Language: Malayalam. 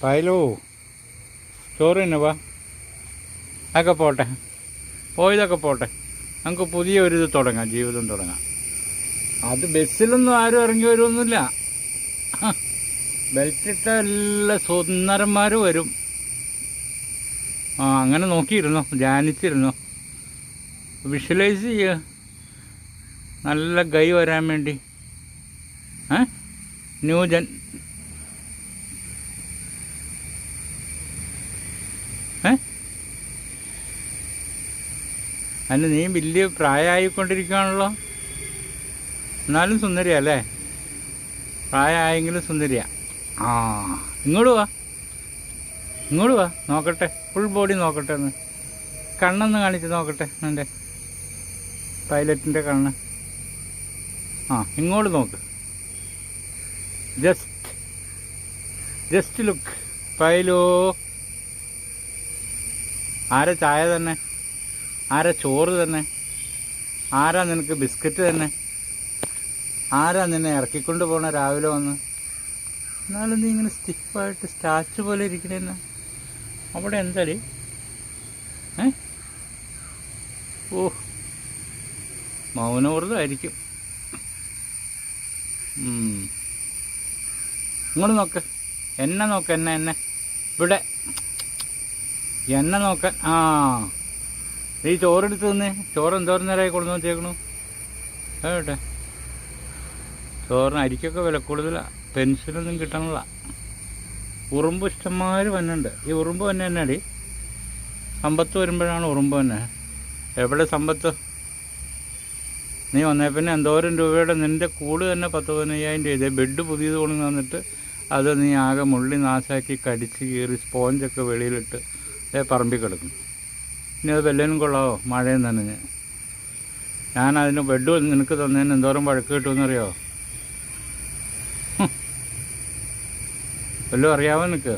പായലോ ചോറ് തന്നെ വാ. അതൊക്കെ പോട്ടെ, പോയതൊക്കെ പോട്ടെ. നമുക്ക് പുതിയൊരിത് തുടങ്ങാം, ജീവിതം തുടങ്ങാം. അത് ബസ്സിലൊന്നും ആരും ഇറങ്ങി വരുമൊന്നുമില്ല. ബെൽറ്റിട്ട എല്ലാ സുന്ദരന്മാർ വരും. അങ്ങനെ നോക്കിയിരുന്നോ, ധ്യാനിച്ചിരുന്നോ, വിഷ്വലൈസ് ചെയ്യുക നല്ല ഗൈ വരാൻ വേണ്ടി. ന്യൂജൻ അതിന് നീ വലിയ പ്രായമായിക്കൊണ്ടിരിക്കുകയാണല്ലോ. എന്നാലും സുന്ദരിയാ അല്ലേ? പ്രായമായെങ്കിലും സുന്ദരിയാ. ഇങ്ങോട്ട് വാ, ഇങ്ങോട്ട് വാ, നോക്കട്ടെ, ഫുൾ ബോഡി നോക്കട്ടെ. ഒന്ന് കണ്ണൊന്ന് കാണിച്ച് നോക്കട്ടെ, എൻ്റെ പൈലറ്റിൻ്റെ കണ്ണ്. ഇങ്ങോട്ട് നോക്ക്. Just look. പൈലോ, ആരാ ചായ തന്നെ? ആരാ ചോറ് തന്നെ? ആരാ നിനക്ക് ബിസ്ക്കറ്റ് തന്നെ? ആരാ നിന്നെ ഇറക്കിക്കൊണ്ട് പോകണ രാവിലെ വന്ന്? എന്നാലും നീ ഇങ്ങനെ സ്റ്റിഫായിട്ട് സ്റ്റാച്ചു പോലെ ഇരിക്കണേന്ന്. അവിടെ എന്താടി? മൗനവ്രതമായിരിക്കും. ഇങ്ങോട്ട് നോക്ക്, എന്നെ നോക്ക്, എന്നെ ഇവിടെ എന്നെ നോക്കാൻ. നീ ചോറെടുത്ത് തന്നെ. ചോറ് എന്തോരം നേരമായി കൊടുന്ന് വെച്ചേക്കണു കേട്ടെ. ചോറിന് അരിക്കൊക്കെ വില കൂടുതലാണ്, പെൻഷനൊന്നും കിട്ടണില്ല. ഉറുമ്പ് ഇഷ്ടംമാതിരി വന്നുണ്ട്. ഈ ഉറുമ്പ് തന്നെ അടി സമ്പത്ത് വരുമ്പോഴാണ് ഉറുമ്പ് തന്നെ. എവിടെ സമ്പത്ത്? നീ വന്നേ പിന്നെ എന്തോരം രൂപയുടെ നിൻ്റെ കൂട് തന്നെ 10-15,000 രൂപ. ബെഡ് പുതിയത് കൊണ്ടു വന്നിട്ട് അത് നീ ആകെ മുള്ളി നാശാക്കി കടിച്ച് കീറി സ്പോഞ്ചൊക്കെ വെളിയിലിട്ട് പറമ്പിൽ കിടക്കും. ഇനി അത് വല്ലതിനും കൊള്ളാവോ? മഴയും നനഞ്ഞ്. ഞാനതിന് ബെഡ് നിനക്ക് തന്നതിന് എന്തോരം വഴക്ക് കിട്ടുമെന്നറിയോ? വല്ലതും അറിയാവോ നിനക്ക്?